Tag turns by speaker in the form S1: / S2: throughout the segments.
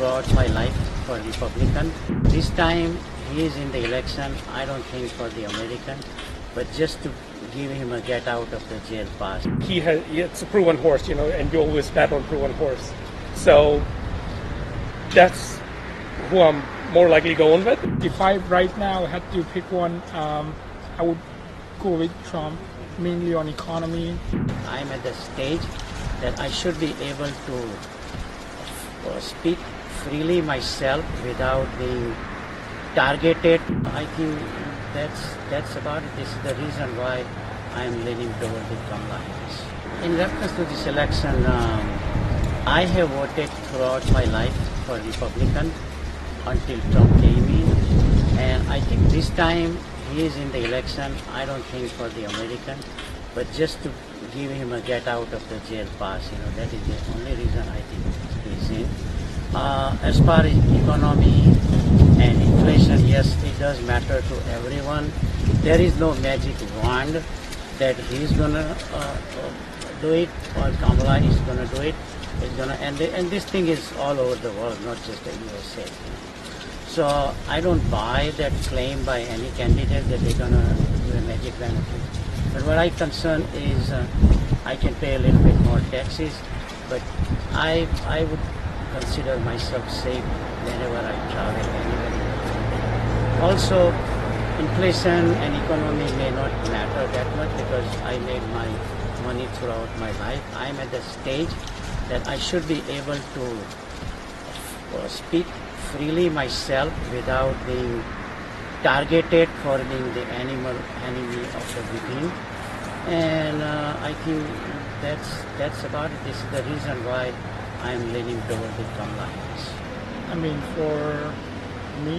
S1: throughout my life for Republican. This time he is in the election, I don't think for the American, but just to give him a get out of the jail pass.
S2: It's a proven horse, and you always bet on proven horse. So that's who I'm more likely going with. If I right now had to pick one, I would go with Trump, mainly on economy.
S1: I'm at the stage that I should be able to speak freely myself without being targeted. I think that's about it. This is the reason why I'm leaning toward the Trump Alliance. In reference to this election, I have voted throughout my life for Republican until Trump came in, and I think this time he is in the election, I don't think for the American, but just to give him a get out of the jail pass. That is the only reason I think he's in. As far as economy and inflation, yes, it does matter to everyone. There is no magic wand that he's gonna do it or Kamala is gonna do it. It's gonna and this thing is all over the world, not just the USA. So I don't buy that claim by any candidate that they're gonna do a magic benefit. But what I concern is I can pay a little bit more taxes, but I would consider myself safe whenever I travel anywhere. Also, inflation and economy may not matter that much because I made my money throughout my life. I'm at the stage that I should be able to speak freely myself without being targeted for being the enemy of the regime. And I think that's about it. This is the reason why I'm leaning toward the Trump Alliance.
S2: I mean, for me,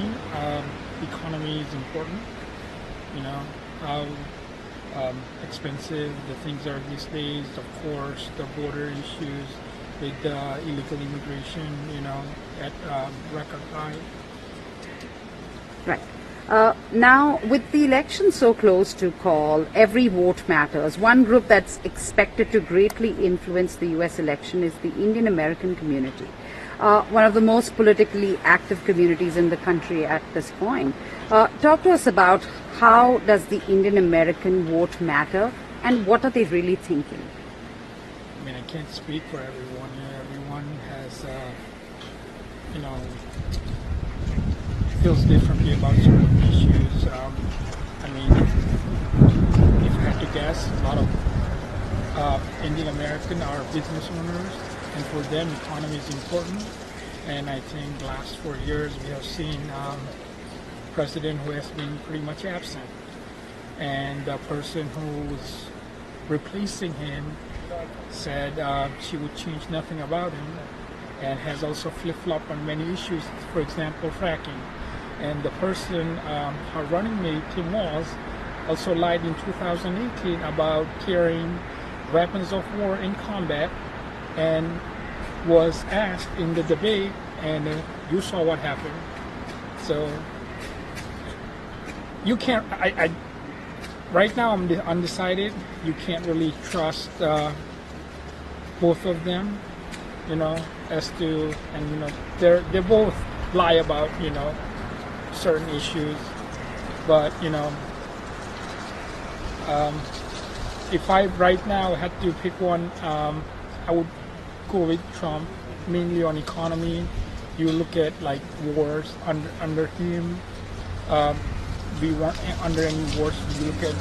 S2: economy is important. How expensive the things are these days. Of course, the border issues with illegal immigration, at record high.
S3: Right. Now, with the election so close to call, every vote matters. One group that's expected to greatly influence the U.S. election is the Indian-American community, one of the most politically active communities in the country at this point. Talk to us about how does the Indian-American vote matter and what are they really thinking?
S2: I mean, I can't speak for everyone. Everyone has, feels differently about certain issues. I mean, if I had to guess, a lot of Indian American are business owners, and for them, economy is important. And I think the last 4 years we have seen a president who has been pretty much absent, and the person who was replacing him said she would change nothing about him, and has also flip-flopped on many issues, for example, fracking. And the person, her running mate, Tim Walz, also lied in 2018 about carrying weapons of war in combat, and was asked in the debate, and you saw what happened. So you can't, right now I'm undecided. You can't really trust both of them, as to, and they both lie about, certain issues, but if I right now had to pick one, I would go with Trump, mainly on economy. You look at like wars under him, we weren't under any wars. You look at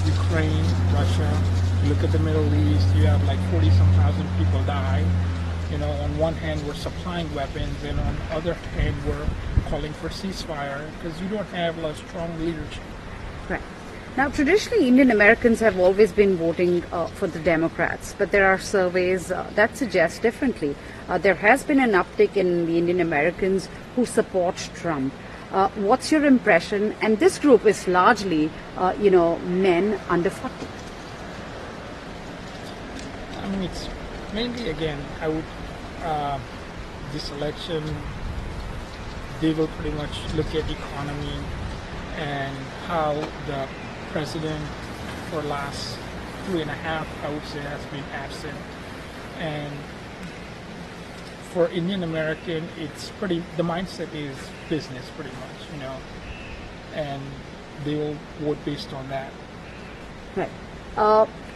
S2: Ukraine, Russia, you look at the Middle East, you have like 40-some thousand people die. On one hand we're supplying weapons, and on the other hand we're calling for ceasefire because you don't have a strong leadership.
S3: Right. Now, traditionally, Indian Americans have always been voting for the Democrats, but there are surveys that suggest differently. There has been an uptick in the Indian Americans who support Trump. What's your impression? And this group is largely, men under 40.
S2: I mean, it's mainly, again, I would, this election, they will pretty much look at economy and how the president for the last 3.5, I would say, has been absent. And for Indian American, it's the mindset is business pretty much, you know, and they will vote based on that.
S3: Right.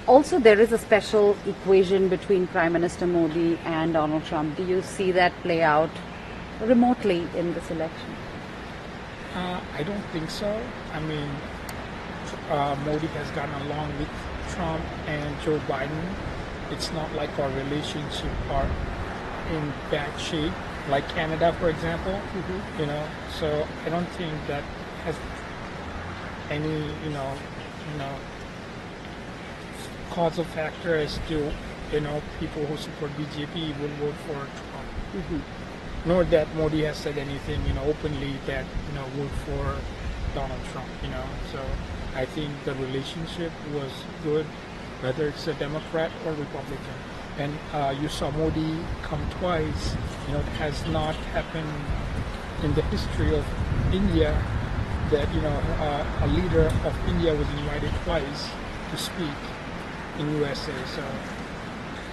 S3: Also, there is a special equation between Prime Minister Modi and Donald Trump. Do you see that play out remotely in this election?
S2: I don't think so. I mean, Modi has gotten along with Trump and Joe Biden. It's not like our relationship are in bad shape, like Canada, for example. You know, so I don't think that has any, you know, causal factor as to, you know, people who support BJP will vote for Trump. Nor that Modi has said anything, you know, openly that, you know, vote for Donald Trump, you know. So I think the relationship was good, whether it's a Democrat or Republican. And you saw Modi come twice. You know, it has not happened in the history of India that, you know, a leader of India was invited twice to speak in USA. So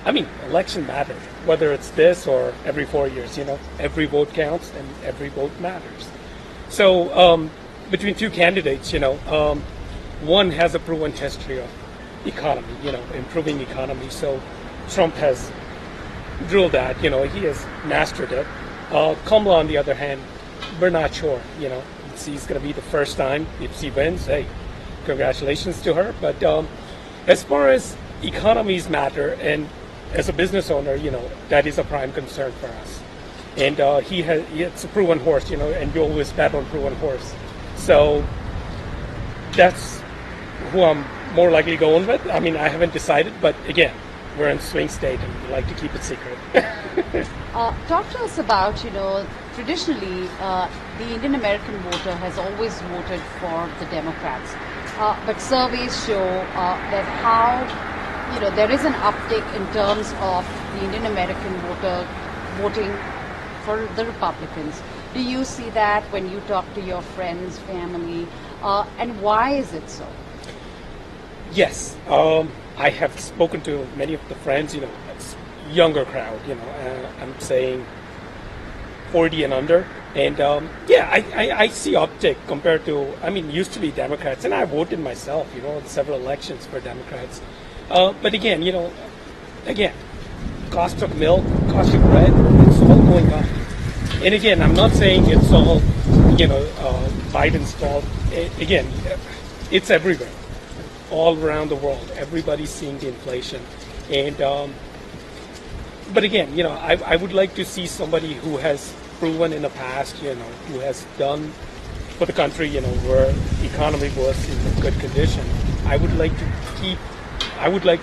S4: I mean, election matters, whether it's this or every 4 years, you know, every vote counts and every vote matters. So between two candidates, you know, one has a proven history of economy, you know, improving economy. So Trump has drilled that, you know, he has mastered it. Kamala, on the other hand, we're not sure, you know, it's going to be the first time. If she wins, hey, congratulations to her. But as far as economies matter, and as a business owner, you know, that is a prime concern for us. And it's a proven horse, you know, and you always bet on proven horse. So that's who I'm more likely going with. I mean, I haven't decided, but again, we're in swing state and we like to keep it secret.
S3: Talk to us about, you know, traditionally the Indian American voter has always voted for the Democrats. But surveys show that how, you know, there is an uptick in terms of the Indian American voter voting for the Republicans. Do you see that when you talk to your friends, family, and why is it so?
S4: Yes, I have spoken to many of the friends, you know, it's younger crowd, you know, I'm saying 40 and under. And yeah, I see uptick compared to, I mean, used to be Democrats, and I voted myself, you know, in several elections for Democrats. But again, you know, cost of milk, cost of bread, it's all going up. And again, I'm not saying it's all, you know, Biden's fault. Again, it's everywhere, all around the world. Everybody's seeing the inflation. And, but again, you know, I would like to see somebody who has proven in the past, you know, who has done for the country, you know, where the economy was in good condition. I would like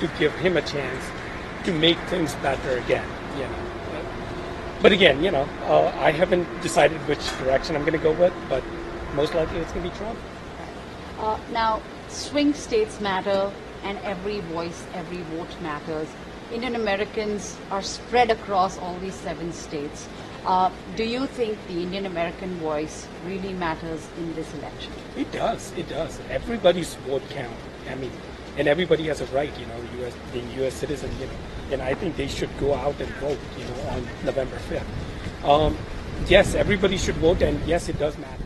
S4: to give him a chance to make things better again, you know. But again, you know, I haven't decided which direction I'm going to go with, but most likely it's going to be Trump.
S3: Now, swing states matter, and every voice, every vote matters. Indian Americans are spread across all these 7 states. Do you think the Indian American voice really matters in this election?
S4: It does. It does. Everybody's vote counts. I mean, and everybody has a right, you know, being U.S. citizen, you know, and I think they should go out and vote, you know, on November 5th. Yes, everybody should vote, and yes, it does matter.